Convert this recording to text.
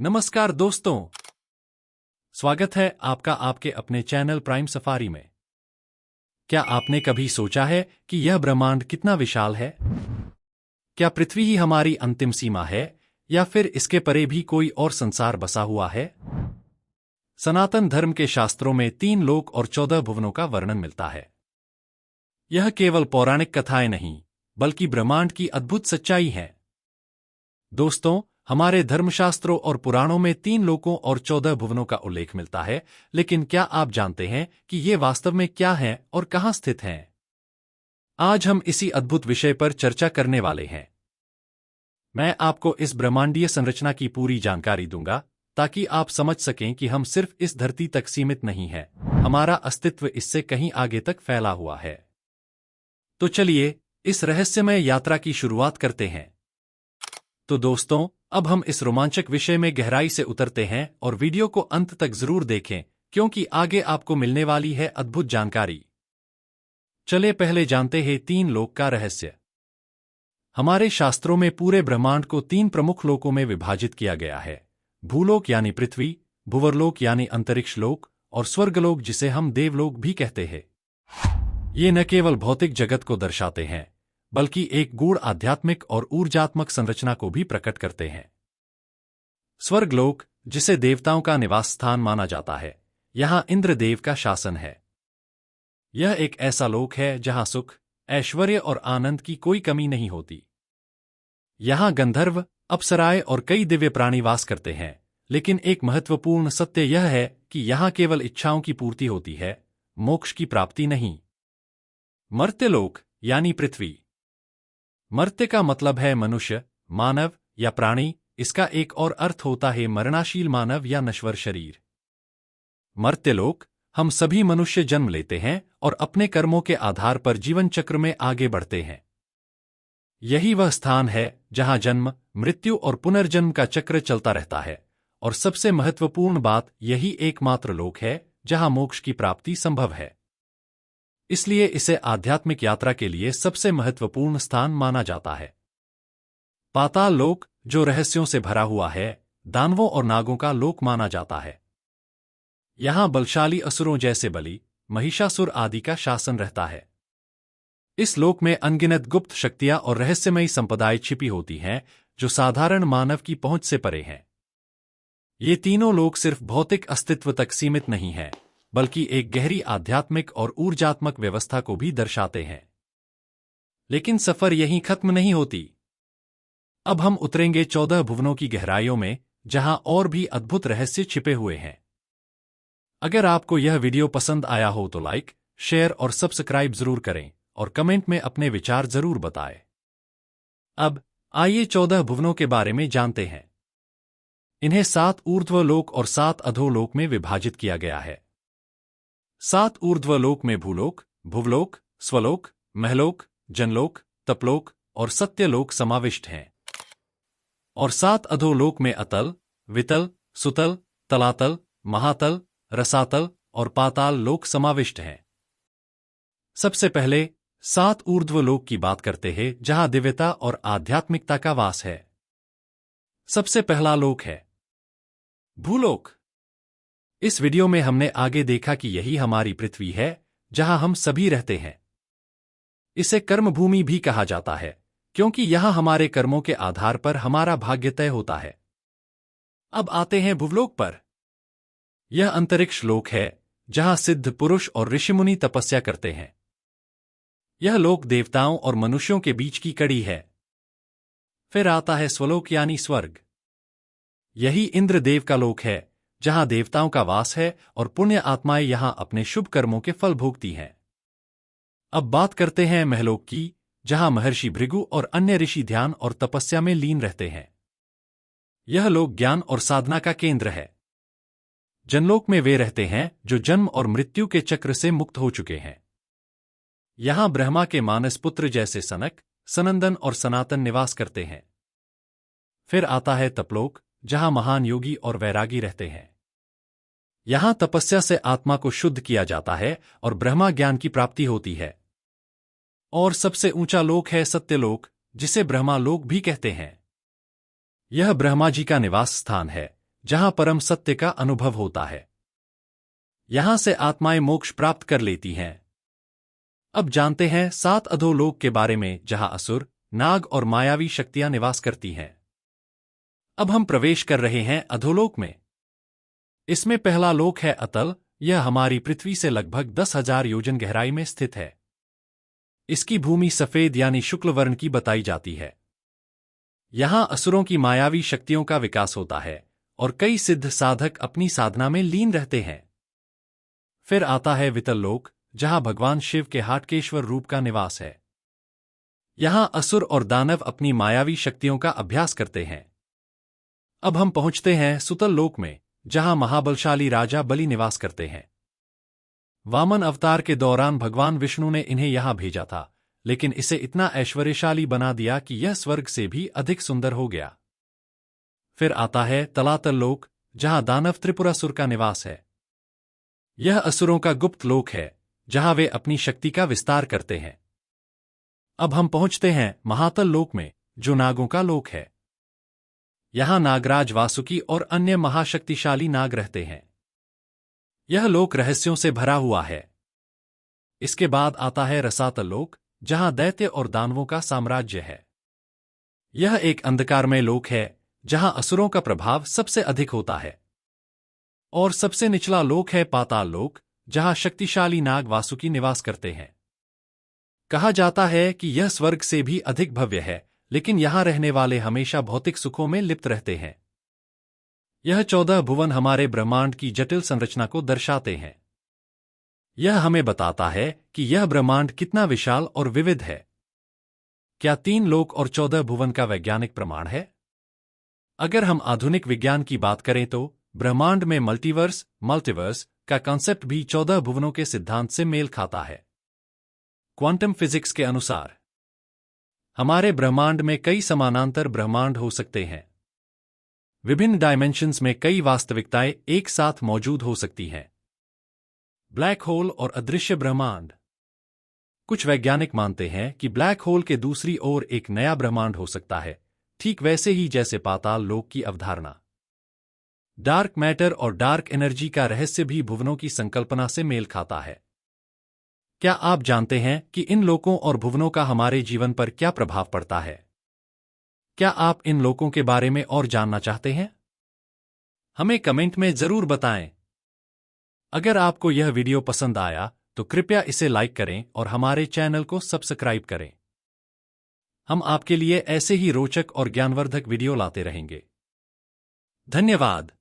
नमस्कार दोस्तों, स्वागत है आपका आपके अपने चैनल प्राइम सफारी में। क्या आपने कभी सोचा है कि यह ब्रह्मांड कितना विशाल है? क्या पृथ्वी ही हमारी अंतिम सीमा है या फिर इसके परे भी कोई और संसार बसा हुआ है? सनातन धर्म के शास्त्रों में 3 लोक और 14 भुवनों का वर्णन मिलता है। यह केवल पौराणिक कथाएं नहीं, बल्कि ब्रह्मांड की अद्भुत सच्चाई है। दोस्तों, हमारे धर्मशास्त्रों और पुराणों में 3 लोकों और 14 भुवनों का उल्लेख मिलता है, लेकिन क्या आप जानते हैं कि ये वास्तव में क्या हैं और कहाँ स्थित हैं? आज हम इसी अद्भुत विषय पर चर्चा करने वाले हैं। मैं आपको इस ब्रह्मांडीय संरचना की पूरी जानकारी दूंगा, ताकि आप समझ सकें कि हम सिर्फ इस धरती तक सीमित नहीं हैं, हमारा अस्तित्व इससे कहीं आगे तक फैला हुआ है। तो चलिए, इस रहस्यमय यात्रा की शुरुआत करते हैं। तो दोस्तों, अब हम इस रोमांचक विषय में गहराई से उतरते हैं और वीडियो को अंत तक जरूर देखें, क्योंकि आगे आपको मिलने वाली है अद्भुत जानकारी। चले पहले जानते हैं 3 लोक का रहस्य। हमारे शास्त्रों में पूरे ब्रह्मांड को 3 प्रमुख लोकों में विभाजित किया गया है: भूलोक यानी पृथ्वी, भुवरलोक यानी अंतरिक्ष लोक और स्वर्गलोक जिसे हम देवलोक भी कहते हैं। ये न केवल भौतिक जगत को दर्शाते हैं, बल्कि एक गूढ़ आध्यात्मिक और ऊर्जात्मक संरचना को भी प्रकट करते हैं। स्वर्गलोक, जिसे देवताओं का निवास स्थान माना जाता है, यहां इंद्रदेव का शासन है। यह एक ऐसा लोक है जहां सुख, ऐश्वर्य और आनंद की कोई कमी नहीं होती। यहां गंधर्व, अप्सराएं और कई दिव्य प्राणी वास करते हैं, लेकिन एक महत्वपूर्ण सत्य यह है कि यहां केवल इच्छाओं की पूर्ति होती है, मोक्ष की प्राप्ति नहीं। मर्त्यलोक यानी पृथ्वी। मर्त्य का मतलब है मनुष्य, मानव या प्राणी। इसका एक और अर्थ होता है मरणाशील मानव या नश्वर शरीर। मर्त्यलोक, हम सभी मनुष्य जन्म लेते हैं और अपने कर्मों के आधार पर जीवन चक्र में आगे बढ़ते हैं। यही वह स्थान है जहां जन्म, मृत्यु और पुनर्जन्म का चक्र चलता रहता है, और सबसे महत्वपूर्ण बात, यही एकमात्र लोक है जहां मोक्ष की प्राप्ति संभव है। इसलिए इसे आध्यात्मिक यात्रा के लिए सबसे महत्वपूर्ण स्थान माना जाता है। पाताल लोक, जो रहस्यों से भरा हुआ है, दानवों और नागों का लोक माना जाता है। यहां बलशाली असुरों जैसे बलि, महिषासुर आदि का शासन रहता है। इस लोक में अनगिनत गुप्त शक्तियां और रहस्यमयी संपदाएं छिपी होती हैं, जो साधारण मानव की पहुंच से परे हैं। ये तीनों लोक सिर्फ भौतिक अस्तित्व तक सीमित नहीं हैं, बल्कि एक गहरी आध्यात्मिक और ऊर्जात्मक व्यवस्था को भी दर्शाते हैं। लेकिन सफर यहीं खत्म नहीं होती। अब हम उतरेंगे 14 भुवनों की गहराइयों में, जहां और भी अद्भुत रहस्य छिपे हुए हैं। अगर आपको यह वीडियो पसंद आया हो तो लाइक, शेयर और सब्सक्राइब जरूर करें और कमेंट में अपने विचार जरूर बताएं। अब आइए 14 भुवनों के बारे में जानते हैं। इन्हें 7 ऊर्ध्वलोक और 7 अधोलोक में विभाजित किया गया है। 7 ऊर्ध्वलोक में भूलोक, भुवलोक, स्वलोक, महलोक, जनलोक, तपलोक और सत्यलोक समाविष्ट हैं। और 7 अधोलोक में अतल, वितल, सुतल, तलातल, महातल, रसातल और पाताल लोक समाविष्ट हैं। सबसे पहले 7 ऊर्ध्वलोक की बात करते हैं, जहां दिव्यता और आध्यात्मिकता का वास है। सबसे पहला लोक है भूलोक। इस वीडियो में हमने आगे देखा कि यही हमारी पृथ्वी है, जहां हम सभी रहते हैं। इसे कर्मभूमि भी कहा जाता है, क्योंकि यहां हमारे कर्मों के आधार पर हमारा भाग्य तय होता है। अब आते हैं भुवलोक पर। यह अंतरिक्ष लोक है, जहां सिद्ध पुरुष और ऋषिमुनि तपस्या करते हैं। यह लोक देवताओं और मनुष्यों के बीच की कड़ी है। फिर आता है स्वलोक यानी स्वर्ग। यही इंद्रदेव का लोक है, जहां देवताओं का वास है और पुण्य आत्माएं यहां अपने शुभ कर्मों के फल भोगती हैं। अब बात करते हैं महलोक की, जहां महर्षि भृगु और अन्य ऋषि ध्यान और तपस्या में लीन रहते हैं। यह लोक ज्ञान और साधना का केंद्र है। जनलोक में वे रहते हैं जो जन्म और मृत्यु के चक्र से मुक्त हो चुके हैं। यहां ब्रह्मा के मानस पुत्र जैसे सनक, सनंदन और सनातन निवास करते हैं। फिर आता है तपलोक, जहां महान योगी और वैरागी रहते हैं। यहां तपस्या से आत्मा को शुद्ध किया जाता है और ब्रह्मा ज्ञान की प्राप्ति होती है। और सबसे ऊंचा लोक है सत्यलोक, जिसे ब्रह्मा लोक भी कहते हैं। यह ब्रह्मा जी का निवास स्थान है, जहां परम सत्य का अनुभव होता है। यहां से आत्माएं मोक्ष प्राप्त कर लेती हैं। अब जानते हैं 7 अधोलोक के बारे में, जहां असुर, नाग और मायावी शक्तियां निवास करती हैं। अब हम प्रवेश कर रहे हैं अधोलोक में। इसमें पहला लोक है अतल। यह हमारी पृथ्वी से लगभग 10,000 योजन गहराई में स्थित है। इसकी भूमि सफेद यानी शुक्ल वर्ण की बताई जाती है। यहां असुरों की मायावी शक्तियों का विकास होता है और कई सिद्ध साधक अपनी साधना में लीन रहते हैं। फिर आता है वितल लोक, जहां भगवान शिव के हाटकेश्वर रूप का निवास है। यहां असुर और दानव अपनी मायावी शक्तियों का अभ्यास करते हैं। अब हम पहुंचते हैं सुतल लोक में, जहां महाबलशाली राजा बलि निवास करते हैं। वामन अवतार के दौरान भगवान विष्णु ने इन्हें यहां भेजा था, लेकिन इसे इतना ऐश्वर्यशाली बना दिया कि यह स्वर्ग से भी अधिक सुंदर हो गया। फिर आता है तलातल लोक, जहां दानव त्रिपुरासुर का निवास है। यह असुरों का गुप्त लोक है, जहां वे अपनी शक्ति का विस्तार करते हैं। अब हम पहुंचते हैं महातल लोक में, जो नागों का लोक है। यहां नागराज वासुकी और अन्य महाशक्तिशाली नाग रहते हैं। यह लोक रहस्यों से भरा हुआ है। इसके बाद आता है रसातल लोक, जहां दैत्य और दानवों का साम्राज्य है। यह एक अंधकारमय लोक है, जहां असुरों का प्रभाव सबसे अधिक होता है। और सबसे निचला लोक है पाताल लोक, जहां शक्तिशाली नाग वासुकी निवास करते हैं। कहा जाता है कि यह स्वर्ग से भी अधिक भव्य है, लेकिन यहां रहने वाले हमेशा भौतिक सुखों में लिप्त रहते हैं। यह 14 भुवन हमारे ब्रह्मांड की जटिल संरचना को दर्शाते हैं। यह हमें बताता है कि यह ब्रह्मांड कितना विशाल और विविध है। क्या 3 लोक और 14 भुवन का वैज्ञानिक प्रमाण है? अगर हम आधुनिक विज्ञान की बात करें तो ब्रह्मांड में मल्टीवर्स का कॉन्सेप्ट भी 14 भुवनों के सिद्धांत से मेल खाता है। क्वांटम फिजिक्स के अनुसार हमारे ब्रह्मांड में कई समानांतर ब्रह्मांड हो सकते हैं। विभिन्न डायमेंशंस में कई वास्तविकताएं एक साथ मौजूद हो सकती हैं। ब्लैक होल और अदृश्य ब्रह्मांड। कुछ वैज्ञानिक मानते हैं कि ब्लैक होल के दूसरी ओर एक नया ब्रह्मांड हो सकता है, ठीक वैसे ही जैसे पाताल लोक की अवधारणा। डार्क मैटर और डार्क एनर्जी का रहस्य भी भुवनों की संकल्पना से मेल खाता है। क्या आप जानते हैं कि इन लोकों और भुवनों का हमारे जीवन पर क्या प्रभाव पड़ता है? क्या आप इन लोकों के बारे में और जानना चाहते हैं? हमें कमेंट में जरूर बताएं। अगर आपको यह वीडियो पसंद आया तो कृपया इसे लाइक करें और हमारे चैनल को सब्सक्राइब करें। हम आपके लिए ऐसे ही रोचक और ज्ञानवर्धक वीडियो लाते रहेंगे। धन्यवाद।